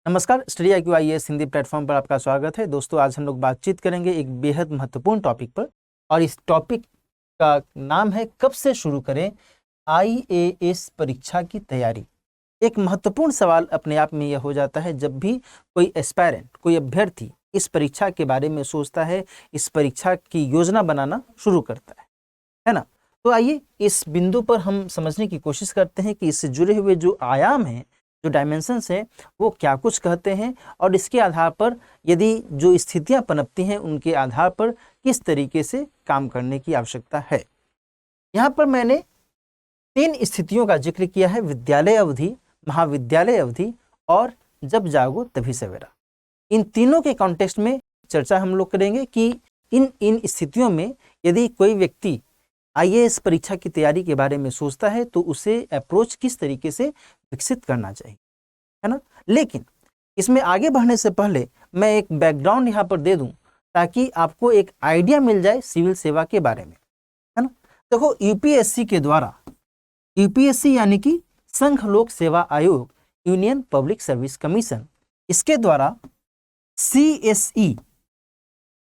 नमस्कार, study IQ IAS Hindi platform पर आपका स्वागत है। दोस्तों, आज हम लोग बातचीत करेंगे एक बेहद महत्वपूर्ण टॉपिक पर, और इस टॉपिक का नाम है कब से शुरू करें IAS परीक्षा की तैयारी। एक महत्वपूर्ण सवाल अपने आप में यह हो जाता है जब भी कोई एस्पायरेंट, कोई अभ्यर्थी इस परीक्षा के बारे में सोचता है, इस परीक्षा की योजना बनाना शुरू करता है ना। तो आइए इस बिंदु पर हम समझने की कोशिश करते हैं कि इससे जुड़े हुए जो आयाम हैं, जो डायमेंशंस हैं, वो क्या कुछ कहते हैं, और इसके आधार पर यदि जो स्थितियां पनपती हैं उनके आधार पर किस तरीके से काम करने की आवश्यकता है। यहाँ पर मैंने 3 स्थितियों का जिक्र किया है: विद्यालय अवधि, महाविद्यालय अवधि और जब जागो तभी सवेरा। इन तीनों के कॉन्टेक्स्ट में चर्चा हम लोग करेंगे कि इन स्थितियों में यदि कोई व्यक्ति IAS परीक्षा की तैयारी के बारे में सोचता है तो उसे अप्रोच किस तरीके से विकसित करना चाहिए, है ना। लेकिन इसमें आगे बढ़ने से पहले मैं एक बैकग्राउंड यहाँ पर दे दूं ताकि आपको एक आइडिया मिल जाए सिविल सेवा के बारे में, है ना। देखो, UPSC के द्वारा, UPSC यानी कि संघ लोक सेवा आयोग, यूनियन पब्लिक सर्विस कमीशन, इसके द्वारा CSE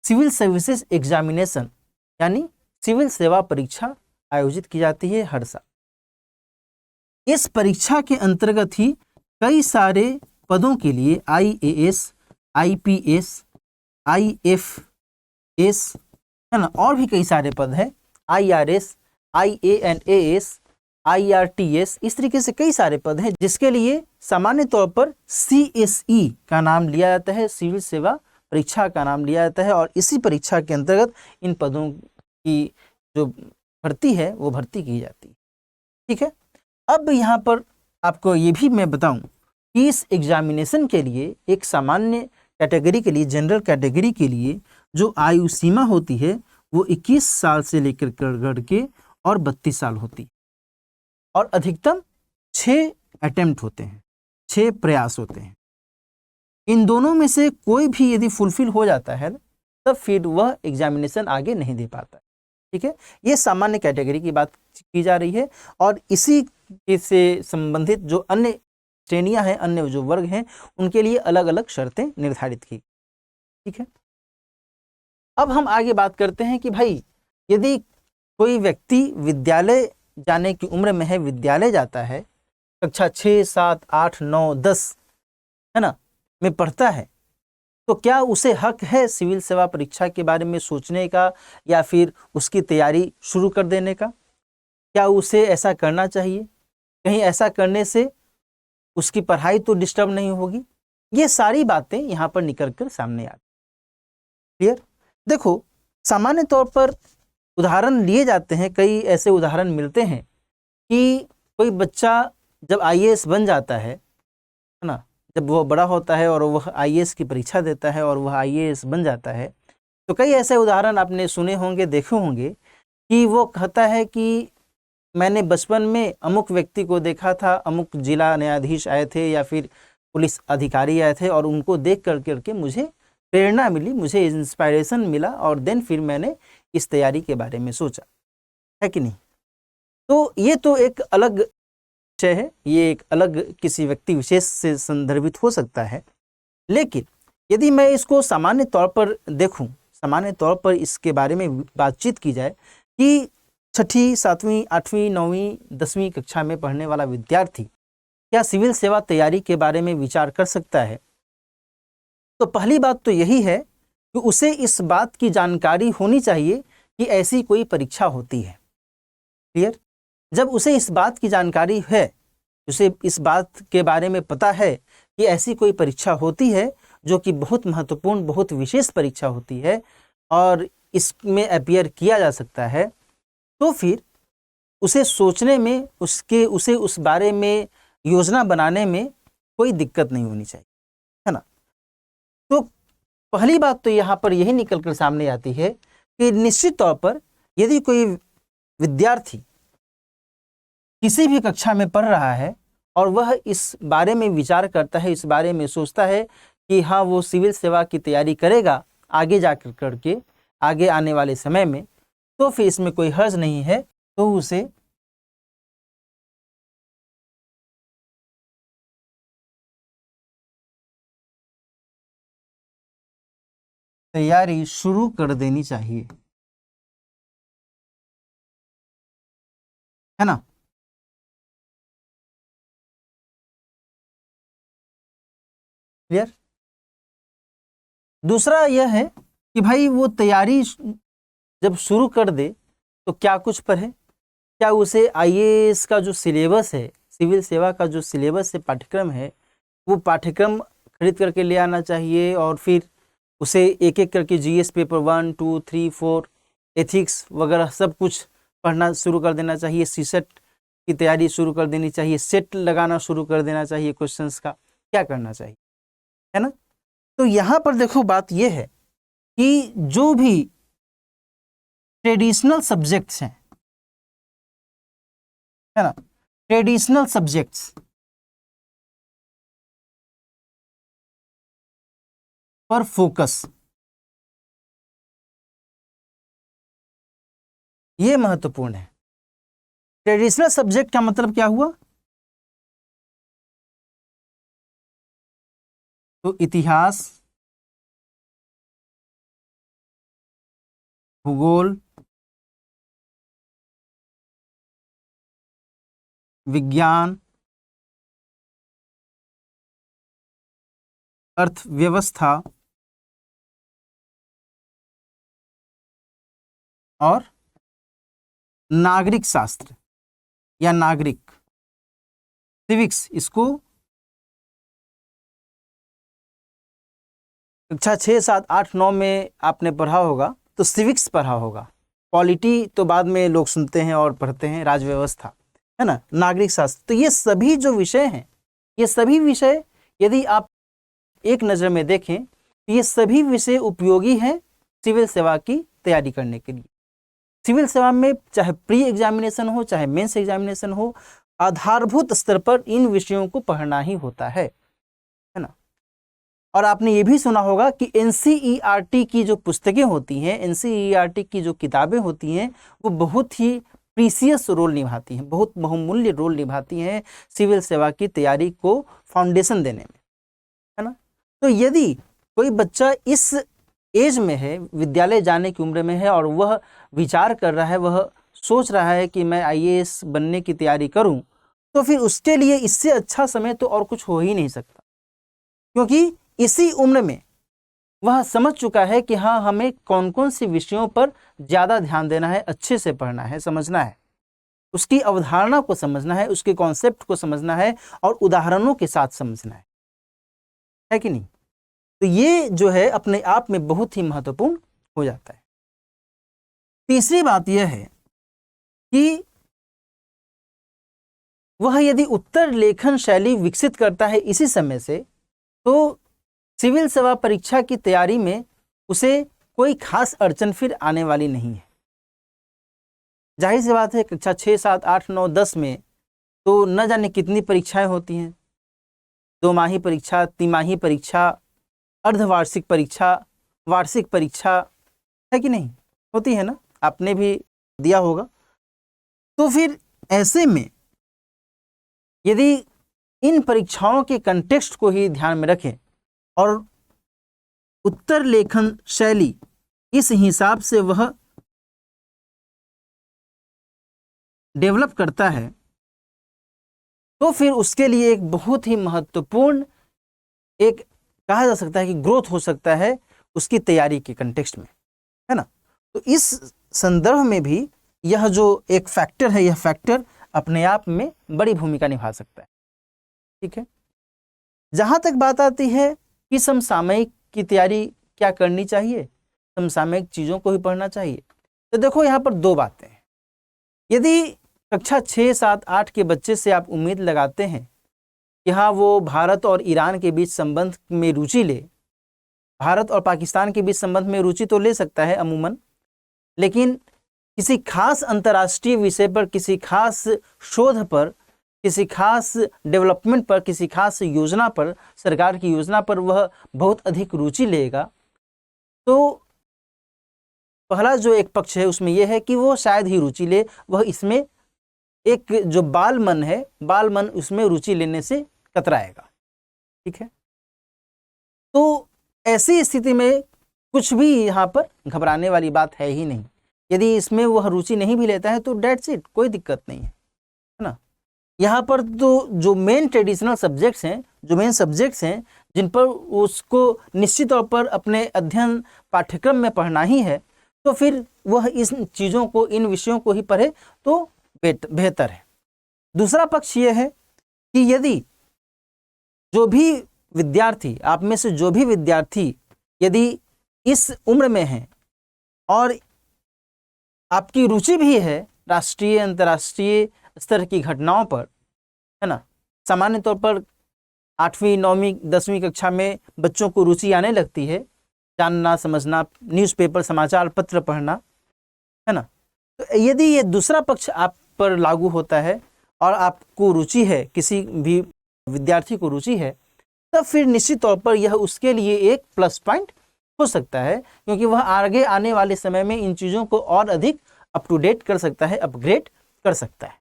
सिविल सर्विसेज एग्जामिनेशन यानी सिविल सेवा परीक्षा आयोजित की जाती है हर साल। इस परीक्षा के अंतर्गत ही कई सारे पदों के लिए IAS, IPS, IFS, है ना, और भी कई सारे पद हैं, IRS, IANAS, IRTS, इस तरीके से कई सारे पद हैं जिसके लिए सामान्य तौर पर CSE का नाम लिया जाता है, सिविल सेवा परीक्षा का नाम लिया जाता है। और इसी परीक्षा के अंतर्गत इन पदों की जो भर्ती है वो भर्ती की जाती है। ठीक है, अब यहाँ पर आपको ये भी मैं बताऊं कि इस एग्जामिनेशन के लिए एक सामान्य कैटेगरी के लिए, जनरल कैटेगरी के लिए जो आयु सीमा होती है वो 21 साल से लेकर कर के और 32 साल होती है, और अधिकतम 6 अटेम्प्ट होते हैं, 6 प्रयास होते हैं। इन दोनों में से कोई भी यदि फुलफिल हो जाता है तब फिर वह एग्जामिनेशन आगे नहीं दे पाता है। ठीक है, ये सामान्य कैटेगरी की बात की जा रही है, और इसी से संबंधित जो अन्य श्रेणियां हैं, अन्य जो वर्ग हैं, उनके लिए अलग अलग शर्तें निर्धारित की। ठीक है, अब हम आगे बात करते हैं कि भाई यदि कोई व्यक्ति विद्यालय जाने की उम्र में है, विद्यालय जाता है, कक्षा 6, 7, 8, 9, 10, है ना, में पढ़ता है, तो क्या उसे हक है सिविल सेवा परीक्षा के बारे में सोचने का या फिर उसकी तैयारी शुरू कर देने का? क्या उसे ऐसा करना चाहिए? कहीं ऐसा करने से उसकी पढ़ाई तो डिस्टर्ब नहीं होगी? ये सारी बातें यहाँ पर निकल कर सामने आती। क्लियर? देखो, सामान्य तौर पर उदाहरण लिए जाते हैं, कई ऐसे उदाहरण मिलते हैं कि कोई बच्चा जब IAS बन जाता है ना, जब वो बड़ा होता है और वह IAS की परीक्षा देता है और वह IAS बन जाता है, तो कई ऐसे उदाहरण आपने सुने होंगे, देखे होंगे कि वो कहता है कि मैंने बचपन में अमुक व्यक्ति को देखा था, अमुक जिला न्यायाधीश आए थे या फिर पुलिस अधिकारी आए थे, और उनको देख करके मुझे प्रेरणा मिली, मुझे इंस्पायरेशन मिला, और देन फिर मैंने इस तैयारी के बारे में सोचा, है कि नहीं। तो ये तो एक अलग विषय है, ये एक अलग किसी व्यक्ति विशेष से संदर्भित हो सकता है। लेकिन यदि मैं इसको सामान्य तौर पर देखूं, सामान्य तौर पर इसके बारे में बातचीत की जाए कि 6ठी, 7वीं, 8वीं, 9वीं, 10वीं कक्षा में पढ़ने वाला विद्यार्थी क्या सिविल सेवा तैयारी के बारे में विचार कर सकता है, तो पहली बात तो यही है कि उसे इस बात की जानकारी होनी चाहिए कि ऐसी कोई परीक्षा होती है। क्लियर? जब उसे इस बात की जानकारी है, उसे इस बात के बारे में पता है कि ऐसी कोई परीक्षा होती है जो कि बहुत महत्वपूर्ण, बहुत विशेष परीक्षा होती है और इसमें अपीयर किया जा सकता है, तो फिर उसे सोचने में, उसे उस बारे में योजना बनाने में कोई दिक्कत नहीं होनी चाहिए, है ना। तो पहली बात तो यहाँ पर यही निकल कर सामने आती है कि निश्चित तौर पर यदि कोई विद्यार्थी किसी भी कक्षा में पढ़ रहा है और वह इस बारे में विचार करता है, इस बारे में सोचता है कि हाँ, वो सिविल सेवा की तैयारी करेगा आगे जाकर करके, आगे आने वाले समय में, तो फिर इसमें कोई हर्ज नहीं है, तो उसे तैयारी शुरू कर देनी चाहिए, है ना। क्लियर। दूसरा यह है कि भाई वो तैयारी जब शुरू कर दे तो क्या कुछ पढ़े, क्या उसे आईएएस का जो सिलेबस है, सिविल सेवा का जो सिलेबस है, पाठ्यक्रम है, वो पाठ्यक्रम खरीद करके ले आना चाहिए और फिर उसे एक एक करके जीएस पेपर 1, 2, 3, 4, एथिक्स वगैरह सब कुछ पढ़ना शुरू कर देना चाहिए, सीसेट की तैयारी शुरू कर देनी चाहिए, सेट लगाना शुरू कर देना चाहिए क्वेश्चंस का, क्या करना चाहिए, है ना। तो यहाँ पर देखो बात यह है कि जो भी ट्रेडिशनल सब्जेक्ट्स हैं, है ना, ट्रेडिशनल सब्जेक्ट्स पर फोकस, ये महत्वपूर्ण है। ट्रेडिशनल सब्जेक्ट का मतलब क्या हुआ? तो इतिहास, भूगोल, विज्ञान, अर्थव्यवस्था और नागरिक शास्त्र या नागरिक सिविक्स, इसको कक्षा 6, 7, 8, 9 में आपने पढ़ा होगा, तो सिविक्स पढ़ा होगा। पॉलिटी तो बाद में लोग सुनते हैं और पढ़ते हैं, राजव्यवस्था, है ना, नागरिक शास्त्र। तो ये सभी जो विषय हैं, ये सभी विषय यदि आप एक नज़र में देखें तो ये सभी विषय उपयोगी हैं सिविल सेवा की तैयारी करने के लिए। सिविल सेवा में चाहे प्री एग्जामिनेशन हो, चाहे मेंस एग्जामिनेशन हो, आधारभूत स्तर पर इन विषयों को पढ़ना ही होता है ना। और आपने ये भी सुना होगा कि एनसीईआरटी की जो पुस्तकें होती हैं, एनसीईआरटी की जो किताबें होती हैं, वो बहुत ही प्रीसियस रोल निभाती हैं, बहुत बहुमूल्य रोल निभाती हैं सिविल सेवा की तैयारी को फाउंडेशन देने में, है ना। तो यदि कोई बच्चा इस एज में है, विद्यालय जाने की उम्र में है और वह विचार कर रहा है, वह सोच रहा है कि मैं आईएएस बनने की तैयारी करूं, तो फिर उसके लिए इससे अच्छा समय तो और कुछ हो ही नहीं सकता, क्योंकि इसी उम्र में वह समझ चुका है कि हाँ, हमें कौन कौन से विषयों पर ज़्यादा ध्यान देना है, अच्छे से पढ़ना है, समझना है, उसकी अवधारणा को समझना है, उसके कॉन्सेप्ट को समझना है और उदाहरणों के साथ समझना है कि नहीं। तो ये जो है अपने आप में बहुत ही महत्वपूर्ण हो जाता है। तीसरी बात यह है कि वह यदि उत्तर लेखन शैली विकसित करता है इसी समय से, तो सिविल सेवा परीक्षा की तैयारी में उसे कोई खास अड़चन फिर आने वाली नहीं है। जाहिर सी बात है, कक्षा 6, 7, 8, 9, 10 में तो न जाने कितनी परीक्षाएं होती हैं, 2 माही परीक्षा, तिमाही परीक्षा, अर्धवार्षिक परीक्षा, वार्षिक परीक्षा, है कि नहीं, होती है ना, आपने भी दिया होगा। तो फिर ऐसे में यदि इन परीक्षाओं के कंटेक्स्ट को ही ध्यान में रखें और उत्तर लेखन शैली इस हिसाब से वह डेवलप करता है, तो फिर उसके लिए एक बहुत ही महत्वपूर्ण, एक कहा जा सकता है कि ग्रोथ हो सकता है उसकी तैयारी के कंटेक्स्ट में, है ना। तो इस संदर्भ में भी यह जो एक फैक्टर है, यह फैक्टर अपने आप में बड़ी भूमिका निभा सकता है, ठीक है। जहाँ तक बात आती है कि समसामयिक की तैयारी क्या करनी चाहिए, समसामयिक चीज़ों को ही पढ़ना चाहिए, तो देखो यहाँ पर 2 बातें हैं। यदि कक्षा 6, 7, 8 के बच्चे से आप उम्मीद लगाते हैं कि हाँ, वो भारत और ईरान के बीच संबंध में रुचि ले, भारत और पाकिस्तान के बीच संबंध में रुचि तो ले सकता है अमूमन, लेकिन किसी खास अंतर्राष्ट्रीय विषय पर, किसी खास शोध पर, किसी खास डेवलपमेंट पर, किसी खास योजना पर, सरकार की योजना पर वह बहुत अधिक रुचि लेगा, तो पहला जो एक पक्ष है उसमें यह है कि वो शायद ही रुचि ले, वह इसमें एक जो बाल मन है, बाल मन उसमें रुचि लेने से कतराएगा, ठीक है। तो ऐसी स्थिति में कुछ भी यहाँ पर घबराने वाली बात है ही नहीं। यदि इसमें वह रुचि नहीं भी लेता है तो डेट्स इट, कोई दिक्कत नहीं है ना। यहाँ पर तो जो मेन ट्रेडिशनल सब्जेक्ट्स हैं, जो मेन सब्जेक्ट्स हैं जिन पर उसको निश्चित तौर पर अपने अध्ययन पाठ्यक्रम में पढ़ना ही है, तो फिर वह इन चीज़ों को, इन विषयों को ही पढ़े तो बेहतर है। दूसरा पक्ष यह है कि यदि जो भी विद्यार्थी, आप में से जो भी विद्यार्थी यदि इस उम्र में हैं और आपकी रुचि भी है राष्ट्रीय अंतर्राष्ट्रीय स्तर की घटनाओं पर, है ना, सामान्य तौर पर 8वीं 9वीं 10वीं कक्षा में बच्चों को रुचि आने लगती है, जानना समझना, न्यूज़पेपर समाचार पत्र पढ़ना, है ना। तो यदि ये दूसरा पक्ष आप पर लागू होता है और आपको रुचि है, किसी भी विद्यार्थी को रुचि है, तब फिर निश्चित तौर पर यह उसके लिए एक प्लस पॉइंट हो सकता है, क्योंकि वह आगे आने वाले समय में इन चीज़ों को और अधिक अप टू डेट कर सकता है, अपग्रेड कर सकता है।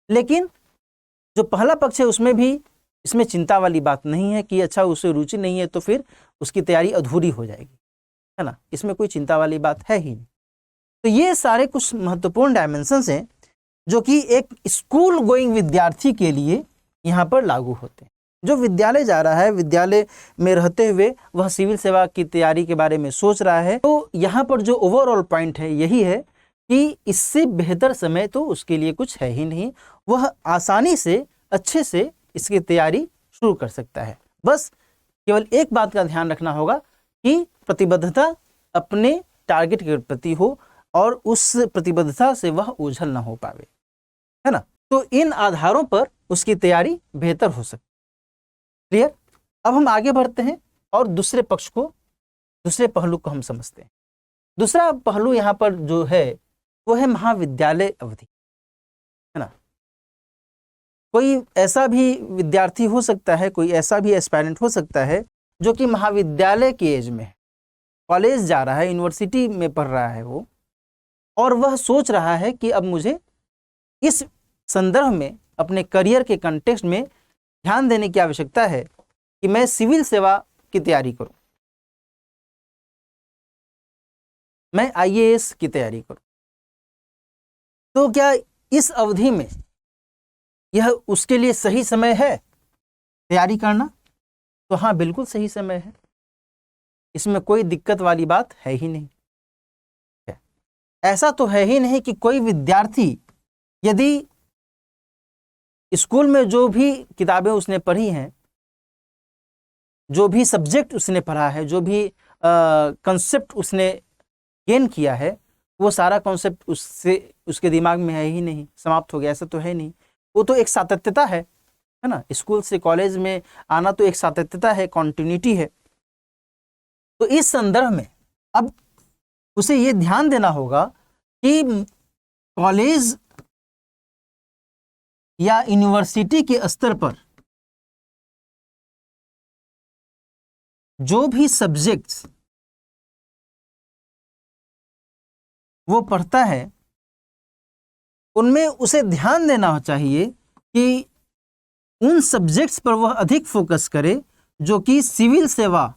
लेकिन जो पहला पक्ष है उसमें भी इसमें चिंता वाली बात नहीं है कि अच्छा उसे रुचि नहीं है तो फिर उसकी तैयारी अधूरी हो जाएगी, है ना, इसमें कोई चिंता वाली बात है ही नहीं। तो ये सारे कुछ महत्वपूर्ण डायमेंशंस हैं जो कि एक स्कूल गोइंग विद्यार्थी के लिए यहाँ पर लागू होते हैं। जो विद्यालय जा रहा है, विद्यालय में रहते हुए वह सिविल सेवा की तैयारी के बारे में सोच रहा है, तो यहाँ पर जो ओवरऑल पॉइंट है यही है कि इससे बेहतर समय तो उसके लिए कुछ है ही नहीं। वह आसानी से, अच्छे से इसकी तैयारी शुरू कर सकता है। बस केवल एक बात का ध्यान रखना होगा कि प्रतिबद्धता अपने टारगेट के प्रति हो और उस प्रतिबद्धता से वह ओझल ना हो पावे, है ना। तो इन आधारों पर उसकी तैयारी बेहतर हो सकती है। क्लियर? अब हम आगे बढ़ते हैं और दूसरे पक्ष को, दूसरे पहलू को हम समझते हैं। दूसरा पहलू यहाँ पर जो है वो है महाविद्यालय अवधि, है ना। कोई ऐसा भी विद्यार्थी हो सकता है, कोई ऐसा भी एस्पायरेंट हो सकता है जो कि महाविद्यालय के एज में है, कॉलेज जा रहा है, यूनिवर्सिटी में पढ़ रहा है वो, और वह सोच रहा है कि अब मुझे इस संदर्भ में अपने करियर के कंटेक्स्ट में ध्यान देने की आवश्यकता है कि मैं सिविल सेवा की तैयारी करूं, मैं आईएएस की तैयारी करूं। तो क्या इस अवधि में यह उसके लिए सही समय है तैयारी करना? तो हाँ, बिल्कुल सही समय है, इसमें कोई दिक्कत वाली बात है ही नहीं। ऐसा तो है ही नहीं कि कोई विद्यार्थी यदि स्कूल में जो भी किताबें उसने पढ़ी हैं, जो भी सब्जेक्ट उसने पढ़ा है, जो भी कंसेप्ट उसने गेन किया है, वो सारा कॉन्सेप्ट उससे उसके दिमाग में है ही नहीं, समाप्त हो गया, ऐसा तो है नहीं। वो तो एक सातत्यता है ना। स्कूल से कॉलेज में आना तो एक सातत्यता है, कॉन्टिन्यूटी है। तो इस संदर्भ में अब उसे ये ध्यान देना होगा कि कॉलेज या यूनिवर्सिटी के स्तर पर जो भी सब्जेक्ट्स वो पढ़ता है उनमें उसे ध्यान देना चाहिए कि उन सब्जेक्ट्स पर वह अधिक फोकस करे जो कि सिविल सेवा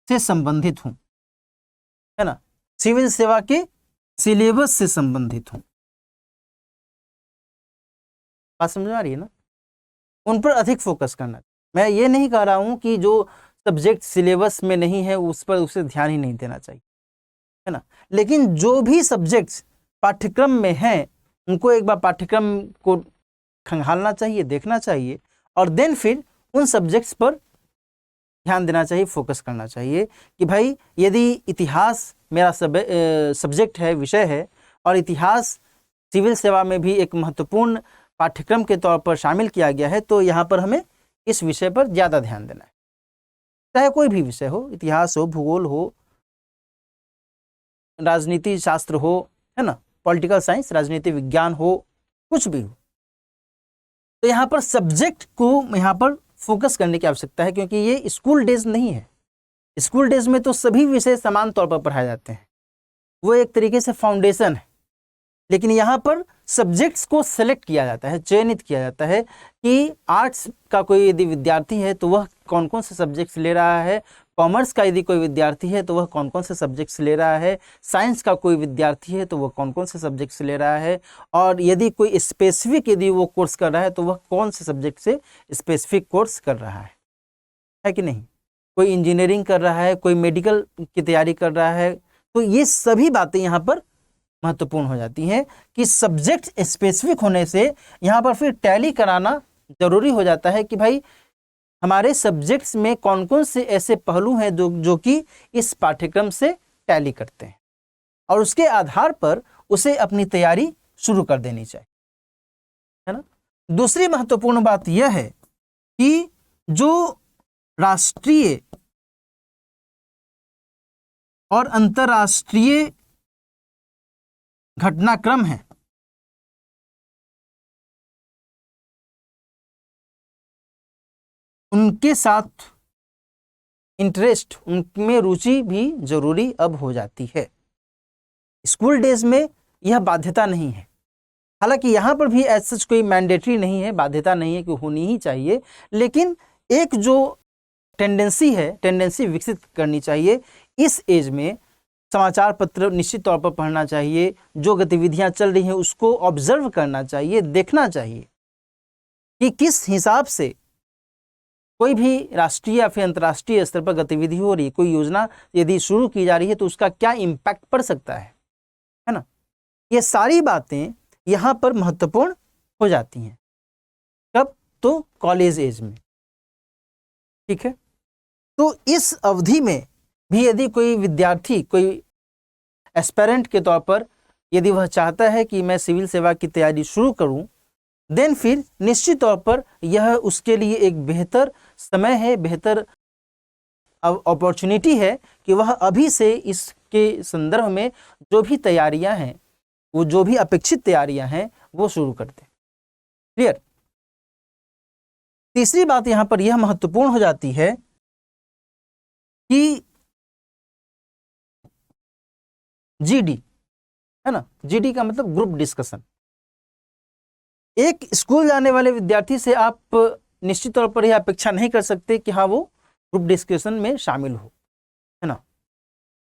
से संबंधित हों, है ना, सिविल सेवा के सिलेबस से संबंधित हों। बात समझ आ रही है ना? उन पर अधिक फोकस करना। मैं ये नहीं कह रहा हूं कि जो सब्जेक्ट सिलेबस में नहीं है उस पर उसे ध्यान ही नहीं देना चाहिए, है ना, लेकिन जो भी सब्जेक्ट्स पाठ्यक्रम में हैं उनको एक बार पाठ्यक्रम को खंगालना चाहिए, देखना चाहिए, और देन फिर उन सब्जेक्ट्स पर ध्यान देना चाहिए, फोकस करना चाहिए कि भाई यदि इतिहास मेरा सब्जेक्ट है, विषय है, और इतिहास सिविल सेवा में भी एक महत्वपूर्ण पाठ्यक्रम के तौर पर शामिल किया गया है, तो यहाँ पर हमें इस विषय पर ज़्यादा ध्यान देना है। चाहे कोई भी विषय हो, इतिहास हो, भूगोल हो, राजनीति शास्त्र हो, है ना, पॉलिटिकल साइंस, राजनीति विज्ञान हो, कुछ भी हो, तो यहाँ पर सब्जेक्ट को यहाँ पर फोकस करने की आवश्यकता है, क्योंकि ये स्कूल डेज नहीं है। स्कूल डेज में तो सभी विषय समान तौर पर पढ़ाए जाते हैं, वो एक तरीके से फाउंडेशन है, लेकिन यहाँ पर सब्जेक्ट्स को सेलेक्ट किया जाता है, चयनित किया जाता है कि आर्ट्स का कोई यदि विद्यार्थी है तो वह कौन कौन से सब्जेक्ट्स ले रहा है, कॉमर्स का यदि कोई विद्यार्थी है तो वह कौन कौन से सब्जेक्ट्स ले रहा है, साइंस का कोई विद्यार्थी है तो वह कौन कौन से सब्जेक्ट्स ले रहा है, और यदि कोई स्पेसिफिक यदि वो कोर्स कर रहा है तो वह कौन से सब्जेक्ट से स्पेसिफिक कोर्स कर रहा है कि नहीं। कोई इंजीनियरिंग कर रहा है, कोई मेडिकल की तैयारी कर रहा है, तो ये सभी बातें यहाँ पर महत्वपूर्ण हो जाती हैं कि सब्जेक्ट स्पेसिफिक होने से यहाँ पर फिर टैली कराना जरूरी हो जाता है कि भाई हमारे सब्जेक्ट्स में कौन कौन से ऐसे पहलू हैं जो कि इस पाठ्यक्रम से टैली करते हैं, और उसके आधार पर उसे अपनी तैयारी शुरू कर देनी चाहिए, है ना। दूसरी महत्वपूर्ण बात यह है कि जो राष्ट्रीय और अंतर्राष्ट्रीय घटनाक्रम है उनके साथ इंटरेस्ट, उनमें रुचि भी जरूरी अब हो जाती है। स्कूल डेज में यह बाध्यता नहीं है, हालांकि यहाँ पर भी ऐसा कोई मैंडेटरी नहीं है, बाध्यता नहीं है कि होनी ही चाहिए, लेकिन एक जो टेंडेंसी विकसित करनी चाहिए। इस एज में समाचार पत्र निश्चित तौर पर पढ़ना चाहिए, जो गतिविधियां चल रही हैं उसको ऑब्जर्व करना चाहिए, देखना चाहिए कि किस हिसाब से कोई भी राष्ट्रीय या फिर अंतर्राष्ट्रीय स्तर पर गतिविधि हो रही है, कोई योजना यदि शुरू की जा रही है तो उसका क्या इम्पैक्ट पड़ सकता है ना। ये सारी बातें यहाँ पर महत्वपूर्ण हो जाती हैं। कब? तो कॉलेज एज में, ठीक है। तो इस अवधि में भी यदि कोई विद्यार्थी, कोई एस्पेरेंट के तौर पर यदि वह चाहता है कि मैं सिविल सेवा की तैयारी शुरू करूं, देन फिर निश्चित तौर पर यह उसके लिए एक बेहतर समय है, बेहतर अपॉर्चुनिटी है कि वह अभी से इसके संदर्भ में जो भी तैयारियां हैं, वो जो भी अपेक्षित तैयारियां हैं वो शुरू कर दें। क्लियर। तीसरी बात यहां पर यह महत्वपूर्ण हो जाती है कि जीडी, है ना, जीडी का मतलब ग्रुप डिस्कशन। एक स्कूल जाने वाले विद्यार्थी से आप निश्चित तौर पर यह अपेक्षा नहीं कर सकते कि हाँ वो ग्रुप डिस्कशन में शामिल हो, है ना।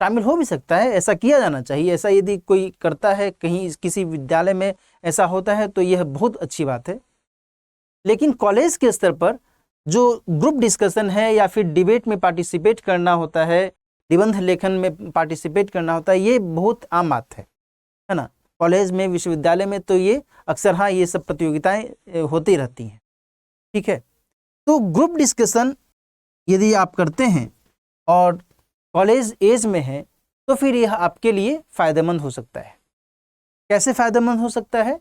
शामिल हो भी सकता है, ऐसा किया जाना चाहिए। ऐसा यदि कोई करता है, कहीं किसी विद्यालय में ऐसा होता है तो यह बहुत अच्छी बात है। लेकिन कॉलेज के स्तर पर जो ग्रुप डिस्कशन है या फिर डिबेट में पार्टिसिपेट करना होता है, निबंध लेखन में पार्टिसिपेट करना होता है, ये बहुत आम बात है ना। कॉलेज में, विश्वविद्यालय में तो ये अक्सर हाँ ये सब प्रतियोगिताएं होती रहती हैं, ठीक है। तो ग्रुप डिस्कशन यदि आप करते हैं और कॉलेज एज में है तो फिर यह आपके लिए फ़ायदेमंद हो सकता है। कैसे फ़ायदेमंद हो सकता है?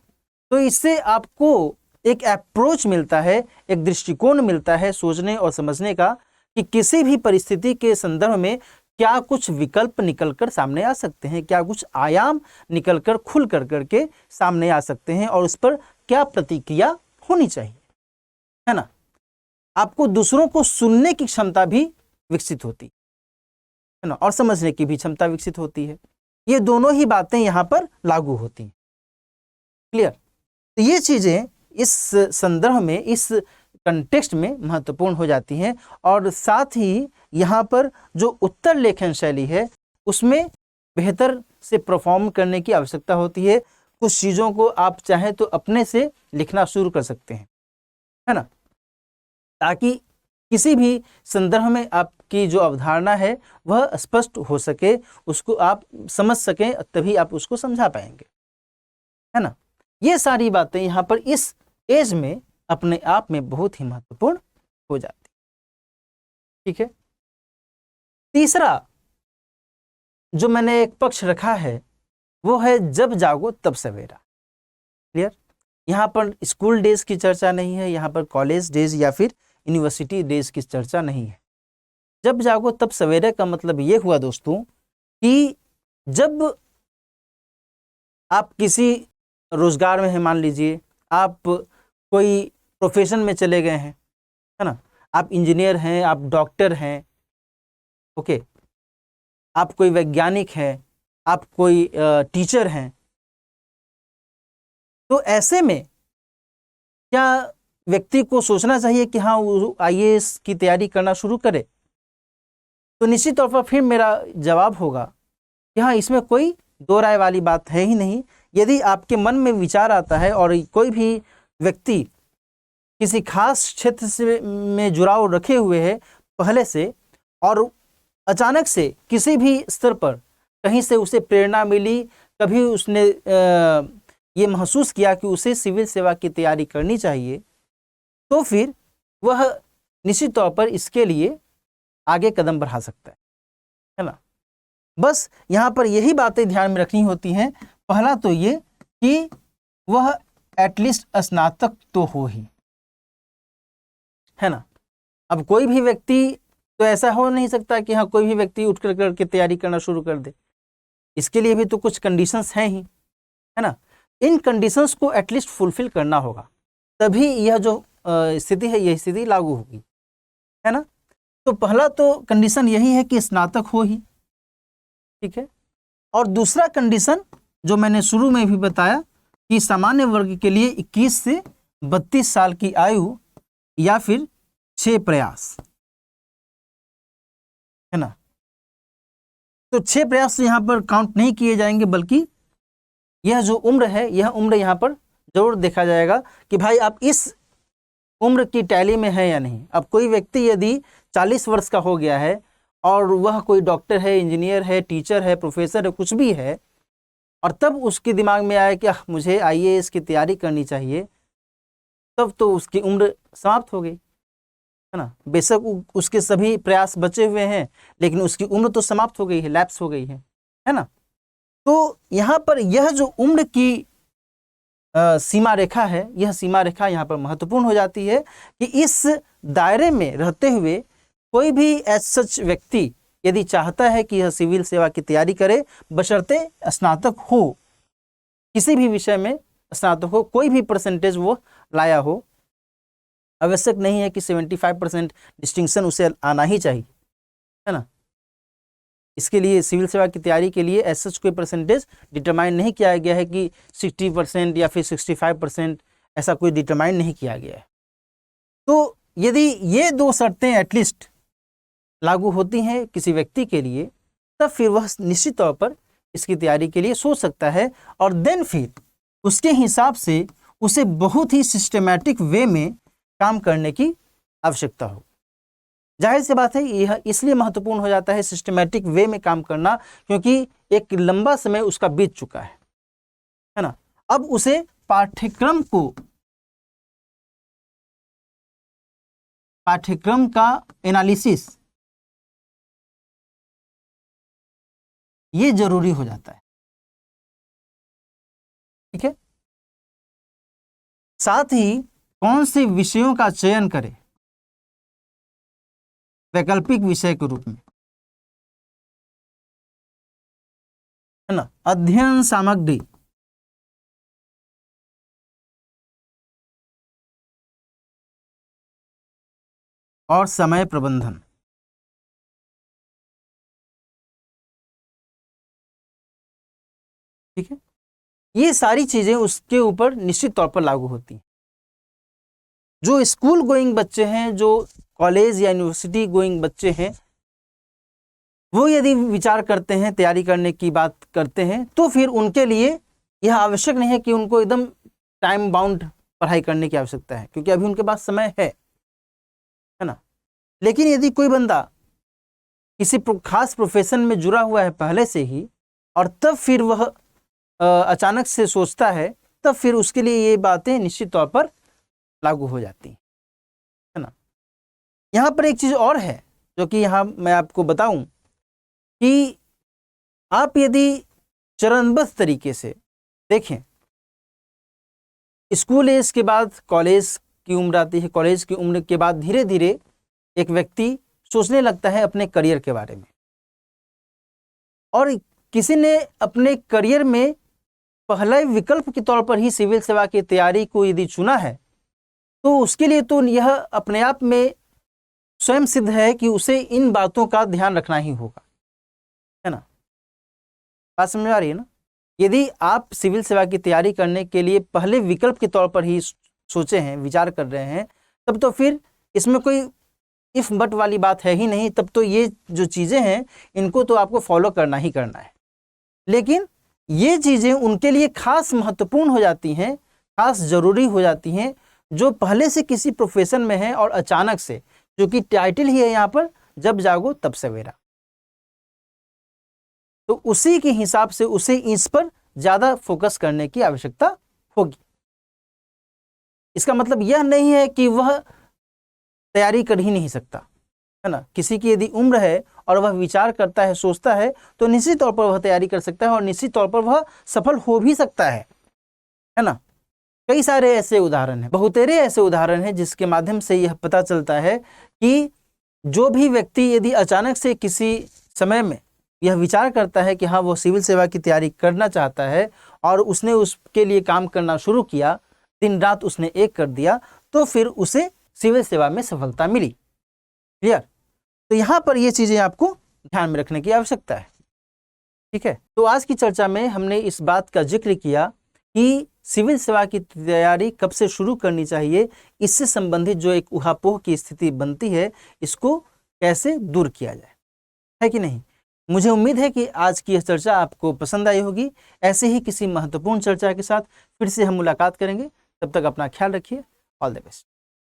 तो इससे आपको एक अप्रोच मिलता है, एक दृष्टिकोण मिलता है सोचने और समझने का कि किसी भी परिस्थिति के संदर्भ में क्या कुछ विकल्प निकलकर सामने आ सकते हैं, क्या कुछ आयाम निकलकर खुल कर करके सामने आ सकते हैं और उस पर क्या प्रतिक्रिया होनी चाहिए, है ना। आपको दूसरों को सुनने की क्षमता भी विकसित होती है ना, और समझने की भी क्षमता विकसित होती है। ये दोनों ही बातें यहाँ पर लागू होती हैं। क्लियर। तो ये चीज़ें इस संदर्भ में, इस कंटेक्स्ट में महत्वपूर्ण हो जाती हैं, और साथ ही यहाँ पर जो उत्तर लेखन शैली है उसमें बेहतर से परफॉर्म करने की आवश्यकता होती है। कुछ चीज़ों को आप चाहें तो अपने से लिखना शुरू कर सकते हैं, है ना, ताकि किसी भी संदर्भ में आपकी जो अवधारणा है वह स्पष्ट हो सके, उसको आप समझ सकें, तभी आप उसको समझा पाएंगे, है ना। ये सारी बातें यहाँ पर इस एज में अपने आप में बहुत ही महत्वपूर्ण हो जाती, ठीक है। तीसरा जो मैंने एक पक्ष रखा है वो है जब जागो तब सवेरा। क्लियर। यहाँ पर स्कूल डेज की चर्चा नहीं है, यहाँ पर कॉलेज डेज या फिर यूनिवर्सिटी डेज की चर्चा नहीं है। जब जागो तब सवेरे का मतलब ये हुआ दोस्तों कि जब आप किसी रोजगार में हैं, मान लीजिए आप कोई प्रोफेशन में चले गए हैं, है ना, आप इंजीनियर हैं, आप डॉक्टर हैं, ओके, आप कोई वैज्ञानिक हैं, आप कोई टीचर हैं, तो ऐसे में क्या व्यक्ति को सोचना चाहिए कि हाँ वो आईएएस की तैयारी करना शुरू करे? तो निश्चित तौर पर फिर मेरा जवाब होगा कि हाँ, इसमें कोई दो राय वाली बात है ही नहीं। यदि आपके मन में विचार आता है और कोई भी व्यक्ति किसी खास क्षेत्र से में जुड़ाव रखे हुए है पहले से, और अचानक से किसी भी स्तर पर कहीं से उसे प्रेरणा मिली, कभी उसने ये महसूस किया कि उसे सिविल सेवा की तैयारी करनी चाहिए, तो फिर वह निश्चित तौर पर इसके लिए आगे कदम बढ़ा सकता है ना। बस यहाँ पर यही बातें ध्यान में रखनी होती हैं। पहला तो ये कि वह एटलीस्ट स्नातक तो हो ही, है ना। अब कोई भी व्यक्ति तो ऐसा हो नहीं सकता कि हाँ कोई भी व्यक्ति उठ कर करके तैयारी करना शुरू कर दे। इसके लिए भी तो कुछ कंडीशंस हैं ही, है ना। इन कंडीशंस को एटलीस्ट फुलफिल करना होगा, तभी यह जो स्थिति है, यह स्थिति लागू होगी, है ना। तो पहला तो कंडीशन यही है कि स्नातक हो ही, ठीक है। और दूसरा कंडीशन जो मैंने शुरू में भी बताया कि सामान्य वर्ग के लिए 21 से 32 साल की आयु या फिर 6 प्रयास, है ना। तो 6 प्रयास यहाँ पर काउंट नहीं किए जाएंगे, बल्कि यह जो उम्र है, यह उम्र यहाँ पर जरूर देखा जाएगा कि भाई आप इस उम्र की टैली में है या नहीं। अब कोई व्यक्ति यदि 40 वर्ष का हो गया है और वह कोई डॉक्टर है, इंजीनियर है, टीचर है, प्रोफेसर है, कुछ भी है, और तब उसके दिमाग में आया कि मुझे आईएएस की तैयारी करनी चाहिए, तब तो उसकी उम्र समाप्त हो गई, है ना। बेशक उसके सभी प्रयास बचे हुए हैं, लेकिन उसकी उम्र तो समाप्त हो गई है, लैप्स हो गई है ना। तो यहाँ पर यह जो उम्र की सीमा रेखा है, यह सीमा रेखा यहाँ पर महत्वपूर्ण हो जाती है कि इस दायरे में रहते हुए कोई भी ऐसा सच व्यक्ति यदि चाहता है कि यह सिविल सेवा की तैयारी करे, बशर्ते स्नातक हो, किसी भी विषय में स्नातक हो, कोई भी परसेंटेज वो लाया हो। आवश्यक नहीं है कि 75% डिस्टिंक्शन उसे आना ही चाहिए, है ना। इसके लिए सिविल सेवा की तैयारी के लिए ऐसा कोई परसेंटेज डिटरमाइन नहीं किया गया है कि 60% या फिर 65%, ऐसा कोई डिटरमाइन नहीं किया गया है। तो यदि ये दो शर्तें एटलीस्ट लागू होती हैं किसी व्यक्ति के लिए, तब फिर वह निश्चित तौर पर इसकी तैयारी के लिए सोच सकता है, और देन फिर उसके हिसाब से उसे बहुत ही सिस्टमैटिक वे में काम करने की आवश्यकता हो। जाहिर सी बात है, यह इसलिए महत्वपूर्ण हो जाता है सिस्टमैटिक वे में काम करना, क्योंकि एक लंबा समय उसका बीत चुका है ना। अब उसे पाठ्यक्रम का एनालिसिस ये जरूरी हो जाता है, ठीक है। साथ ही कौन से विषयों का चयन करें वैकल्पिक विषय के रूप में, है ना। अध्ययन सामग्री, और समय प्रबंधन, ठीक है। ये सारी चीजें उसके ऊपर निश्चित तौर पर लागू होती हैं। जो स्कूल गोइंग बच्चे हैं, जो कॉलेज या यूनिवर्सिटी गोइंग बच्चे हैं, वो यदि विचार करते हैं, तैयारी करने की बात करते हैं, तो फिर उनके लिए यह आवश्यक नहीं है कि उनको एकदम टाइम बाउंड पढ़ाई करने की आवश्यकता है, क्योंकि अभी उनके पास समय है ना। लेकिन यदि कोई बंदा किसी खास प्रोफेशन में जुड़ा हुआ है पहले से ही, और तब फिर वह अचानक से सोचता है, तब फिर उसके लिए ये बातें निश्चित तौर पर लागू हो जाती है ना। यहाँ पर एक चीज़ और है जो कि यहाँ मैं आपको बताऊं कि आप यदि चरणबद्ध तरीके से देखें, स्कूल एज के बाद कॉलेज की उम्र आती है, कॉलेज की उम्र के बाद धीरे धीरे एक व्यक्ति सोचने लगता है अपने करियर के बारे में, और किसी ने अपने करियर में पहले विकल्प के तौर पर ही सिविल सेवा की तैयारी को यदि चुना है, तो उसके लिए तो यह अपने आप में स्वयं सिद्ध है कि उसे इन बातों का ध्यान रखना ही होगा, है ना। बात समझ आ रही है ना। यदि आप सिविल सेवा की तैयारी करने के लिए पहले विकल्प के तौर पर ही सोचे हैं, विचार कर रहे हैं, तब तो फिर इसमें कोई इफ बट वाली बात है ही नहीं। तब तो ये जो चीज़ें हैं इनको तो आपको फॉलो करना ही करना है। लेकिन ये चीज़ें उनके लिए खास महत्वपूर्ण हो जाती हैं, खास जरूरी हो जाती हैं, जो पहले से किसी प्रोफेशन में है और अचानक से, जो कि टाइटल ही है यहाँ पर, जब जागो तब सवेरा, तो उसी के हिसाब से उसे इस पर ज़्यादा फोकस करने की आवश्यकता होगी। इसका मतलब यह नहीं है कि वह तैयारी कर ही नहीं सकता, है ना। किसी की यदि उम्र है और वह विचार करता है, सोचता है, तो निश्चित तौर पर वह तैयारी कर सकता है और निश्चित तौर पर वह सफल हो भी सकता है ना। कई सारे ऐसे उदाहरण हैं, बहुतेरे ऐसे उदाहरण हैं जिसके माध्यम से यह पता चलता है कि जो भी व्यक्ति यदि अचानक से किसी समय में यह विचार करता है कि हाँ वो सिविल सेवा की तैयारी करना चाहता है और उसने उसके लिए काम करना शुरू किया, दिन रात उसने एक कर दिया, तो फिर उसे सिविल सेवा में सफलता मिली। क्लियर? तो यहाँ पर ये चीज़ें आपको ध्यान में रखने की आवश्यकता है। ठीक है, तो आज की चर्चा में हमने इस बात का जिक्र किया कि सिविल सेवा की तैयारी कब से शुरू करनी चाहिए, इससे संबंधित जो एक ऊहापोह की स्थिति बनती है, इसको कैसे दूर किया जाए, है कि नहीं। मुझे उम्मीद है कि आज की यह चर्चा आपको पसंद आई होगी। ऐसे ही किसी महत्वपूर्ण चर्चा के साथ फिर से हम मुलाकात करेंगे। तब तक अपना ख्याल रखिए। All the best.